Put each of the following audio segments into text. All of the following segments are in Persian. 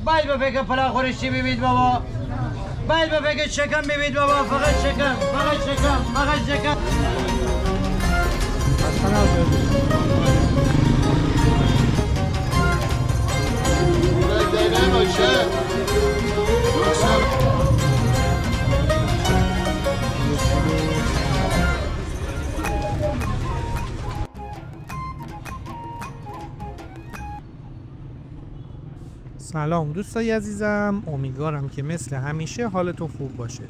باید به فکر پلا خورشتی ببید بابا، باید به فکر شکم ببید بابا، فقط شکم، فقط شکم، فقط شکم. سلام دوستای عزیزم، امیدوارم که مثل همیشه حالتون خوب باشه.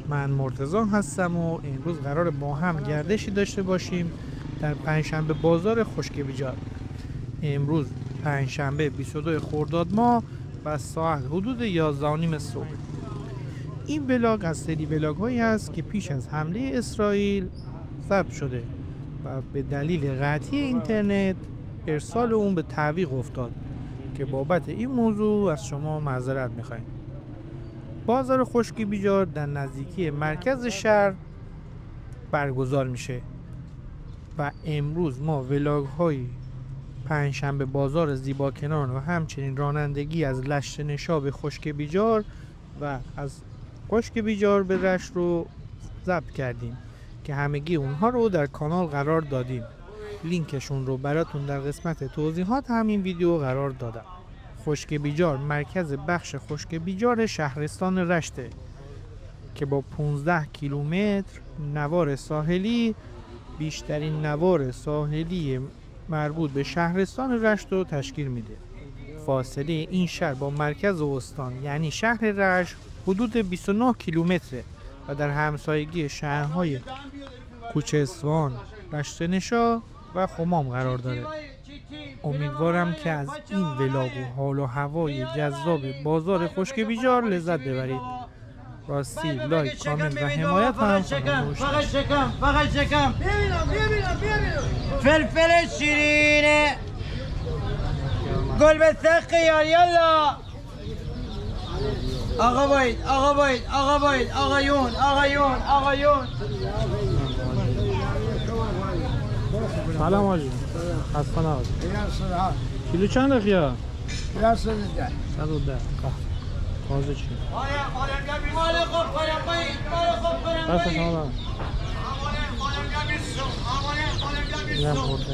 من مرتضی هستم و امروز قرار با هم گردشی داشته باشیم در پنجشنبه بازار خشک بیجار. امروز پنجشنبه 22 خرداد ماه و ساعت حدود 11:30 صبح. این ولاگ از سری ولاگ هایی است که پیش از حمله اسرائیل ضبط شده و به دلیل قطعی اینترنت ارسال اون به تعویق افتاد که بابت این موضوع از شما معذرت میخوایم. بازار خشک بیجار در نزدیکی مرکز شهر برگزار میشه و امروز ما ولاگ های پنجشنبه بازار زیباکنان و همچنین رانندگی از لشت نشاب خشک بیجار و از خشک بیجار به رشت رو ضبط کردیم که همگی اونها رو در کانال قرار دادیم. لینکشون رو براتون در قسمت توضیحات همین ویدیو قرار دادم. خشک بیجار مرکز بخش خشک بیجار شهرستان رشته که با 15 کیلومتر نوار ساحلی، بیشترین نوار ساحلی مربوط به شهرستان رشت رو تشکیل میده. فاصله این شهر با مرکز استان یعنی شهر رشت حدود 29 کیلومتره و در همسایگی شهرهای کوچه اصفهان، رشت نشا و خمام قرار داره. امیدوارم که از این ولاگ و حال و هوای جذاب بازار خشک بیجار لذت ببرید. راستی لایک، کامنت و حمایت هم فراموش فقط شکم، فقط شکم. فلفل شیرینه گل به سق یار، یلا آقا باید، آقا باید، آقا باید، آقایون، آقایون، آقایون. سلام آجی، خسته نباشید. کیلو چند خیار؟ 110. 110. تازه چی؟ مال خوب کنم باید، مال خوب کنم باید. دست شما برم. نه خورده.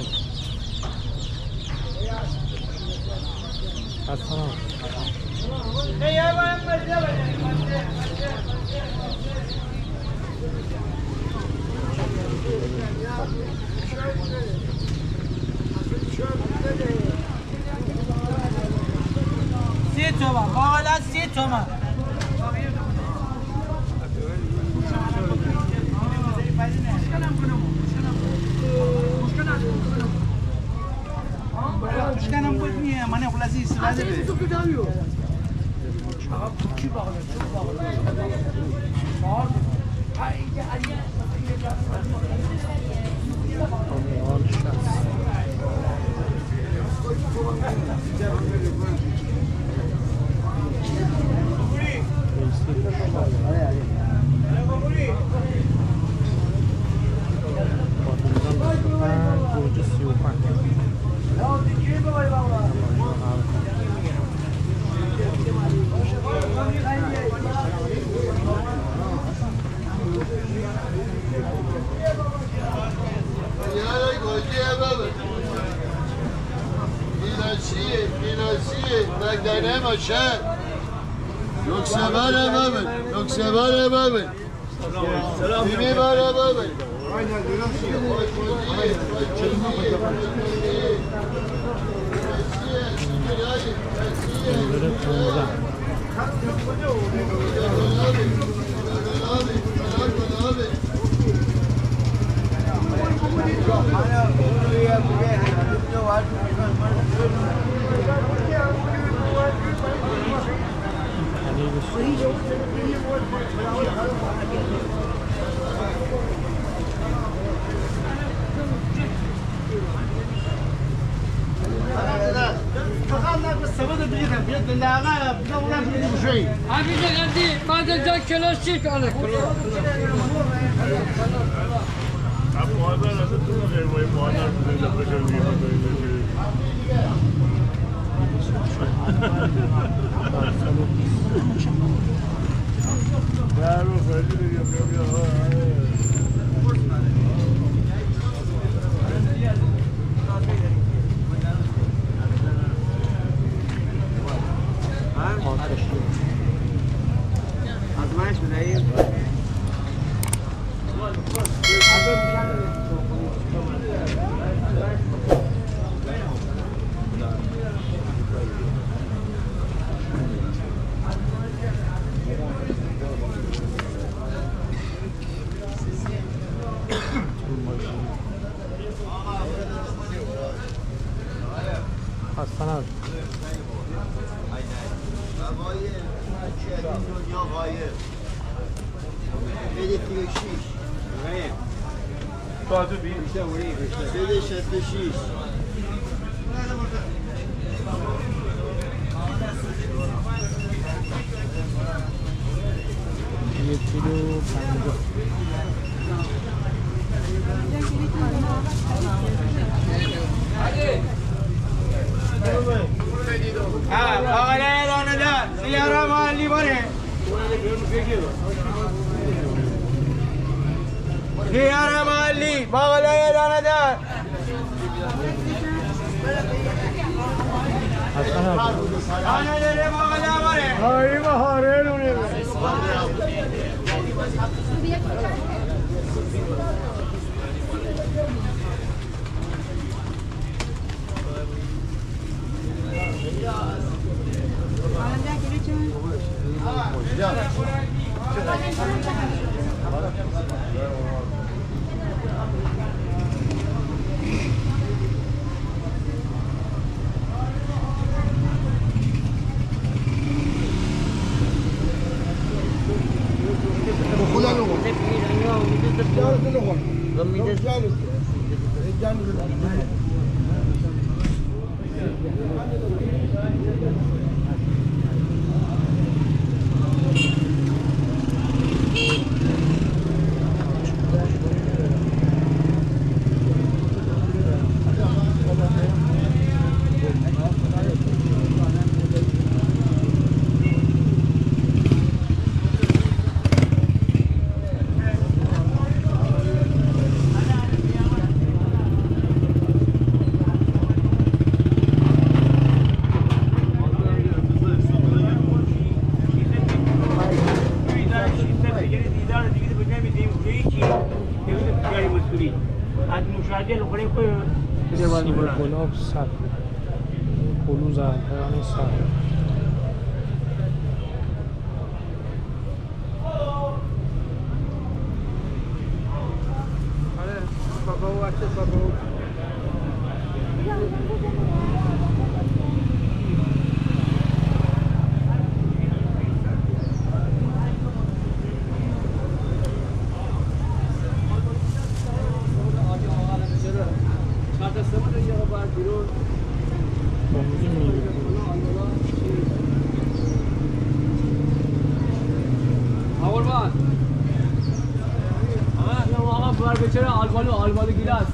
خسته نباشید. سی تومن، بالا 30 تومن. مشکنم بود میه من خلاصی استفاده به مگدنه باشه یکسه باره بابن یکسه باره بابن بیمی باره بابن حفیظ قدی بعد جا کلاسیک آله گلاب صد بلوز پیانی صد آقا بر بچه آلبالو گیلاس